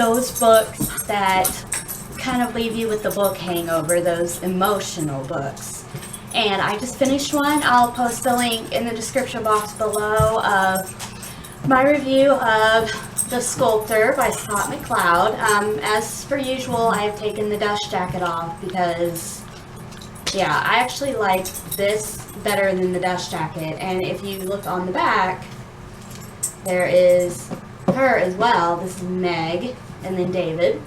those books that kind of leave you with the book hangover, those emotional books. And I just finished one. I'll post the link in the description box below of my review of The Sculptor by Scott McCloud. As per usual, I have taken the dust jacket off because, yeah, I actually like this better than the dust jacket. And if you look on the back, there is her as well. This is Meg and then David.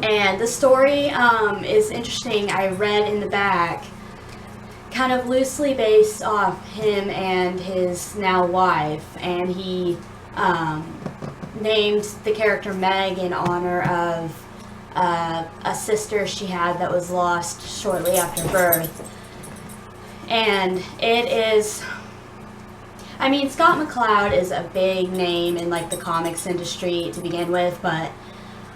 And the story is interesting. I read in the back, kind of loosely based off him and his now wife, and he named the character Meg in honor of a sister she had that was lost shortly after birth. And it is, I mean, Scott McCloud is a big name in like the comics industry to begin with, but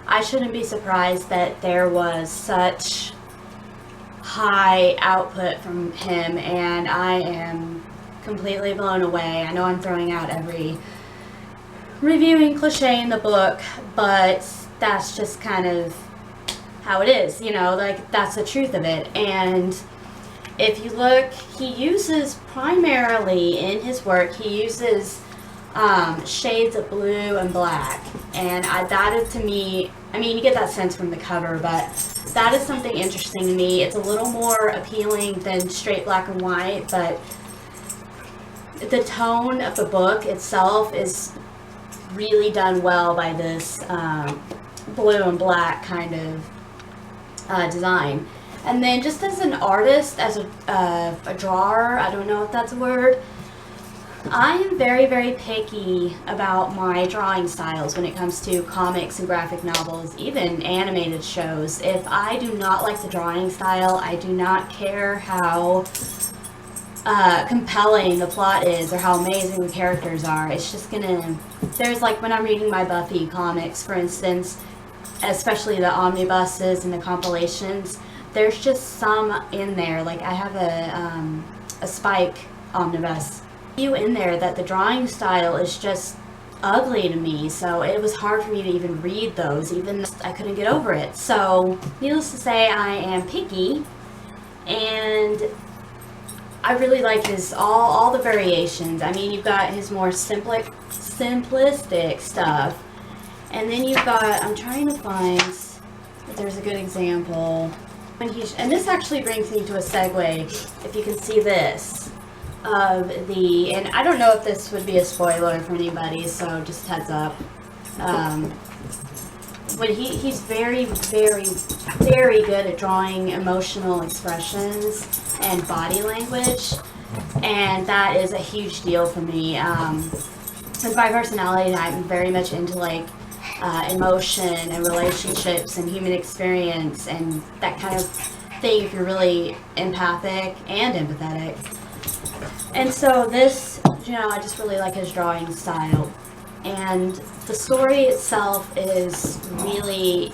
I shouldn't be surprised that there was such high output from him, and I am completely blown away. I know I'm throwing out every reviewing cliche in the book, but that's just kind of how it is, you know, like that's the truth of it. And if you look, he uses primarily in his work, he uses shades of blue and black, and that is, to me, I mean, you get that sense from the cover, but that is something interesting to me. It's a little more appealing than straight black and white, but the tone of the book itself is really done well by this blue and black kind of design. And then just as an artist, as a drawer, I don't know if that's a word, I am very, very picky about my drawing styles when it comes to comics and graphic novels, even animated shows. If I do not like the drawing style, I do not care how compelling the plot is or how amazing the characters are. It's just gonna, there's like when I'm reading my Buffy comics, for instance, especially the omnibuses and the compilations, there's just some in there, like I have a Spike omnibus in there that the drawing style is just ugly to me, so it was hard for me to even read those, even I couldn't get over it. So needless to say, I am picky, and I really like his all the variations. I mean, you've got his more simplistic stuff, and then you've got, I'm trying to find if there's a good example, and this actually brings me to a segue, if you can see this, of the, and I don't know if this would be a spoiler for anybody, so just heads up. But he's very, very, very good at drawing emotional expressions and body language, and that is a huge deal for me. With my personality, I'm very much into like emotion and relationships and human experience and that kind of thing, if you're really empathic and empathetic. And so this, you know, I just really like his drawing style. And the story itself is really,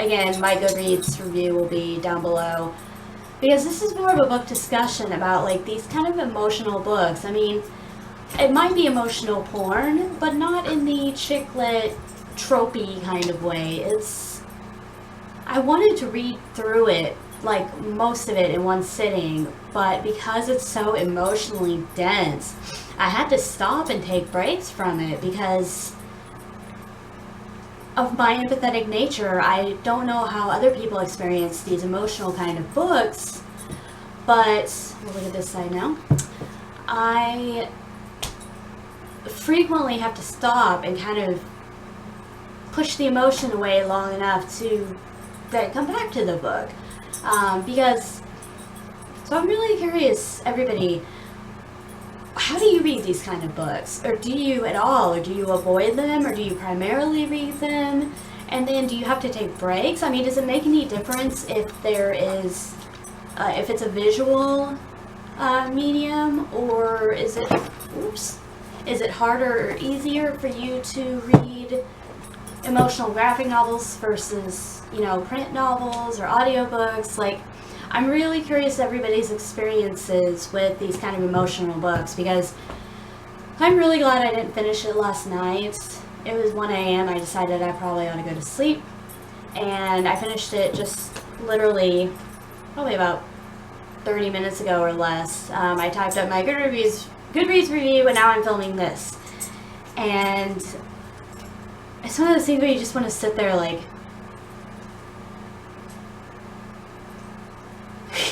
again, my Goodreads review will be down below, because this is more of a book discussion about like these kind of emotional books. I mean, it might be emotional porn, but not in the chick lit, tropey kind of way. It's, I wanted to read through it, like most of it in one sitting, but because it's so emotionally dense, I had to stop and take breaks from it because of my empathetic nature. I don't know how other people experience these emotional kind of books, but we'll look at this side now. I frequently have to stop and kind of push the emotion away long enough to then come back to the book. Because, so I'm really curious, everybody, how do you read these kind of books? Or do you at all? Or do you avoid them? Or do you primarily read them? And then do you have to take breaks? I mean, does it make any difference if there is, if it's a visual medium, or is it, is it harder or easier for you to read emotional graphic novels versus, you know, print novels or audiobooks? Like, I'm really curious everybody's experiences with these kind of emotional books, because I'm really glad I didn't finish it last night. it was 1 a.m. I decided I probably ought to go to sleep. And I finished it just literally probably about 30 minutes ago or less. I typed up my Goodreads review, and now I'm filming this. And it's one of those things where you just want to sit there like,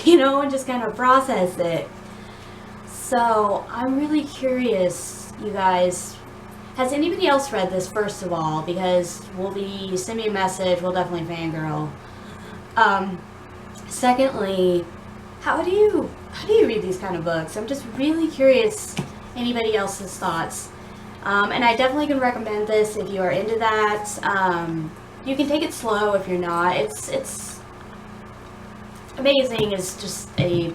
you know, and just kind of process it. So I'm really curious, you guys. Has anybody else read this, first of all? Because send me a message, we'll definitely fangirl. Secondly, how do you read these kind of books? I'm just really curious anybody else's thoughts. And I definitely can recommend this if you are into that. You can take it slow if you're not. It's amazing is just a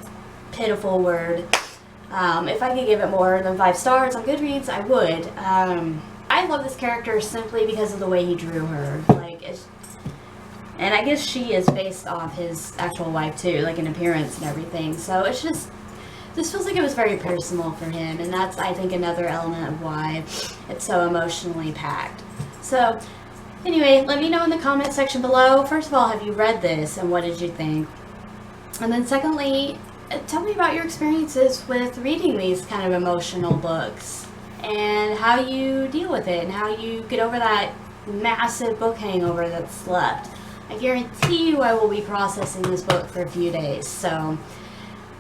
pitiful word. If I could give it more than 5 stars on Goodreads, I would. I love this character simply because of the way he drew her. And I guess she is based off his actual wife too, like in appearance and everything. So it's just, this feels like it was very personal for him, and that's, I think, another element of why it's so emotionally packed. So anyway, let me know in the comment section below. First of all, have you read this and what did you think? And then secondly, tell me about your experiences with reading these kind of emotional books and how you deal with it and how you get over that massive book hangover that's left. I guarantee you I will be processing this book for a few days. So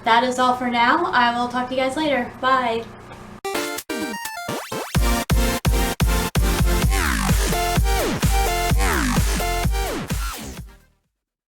that is all for now. I will talk to you guys later. Bye.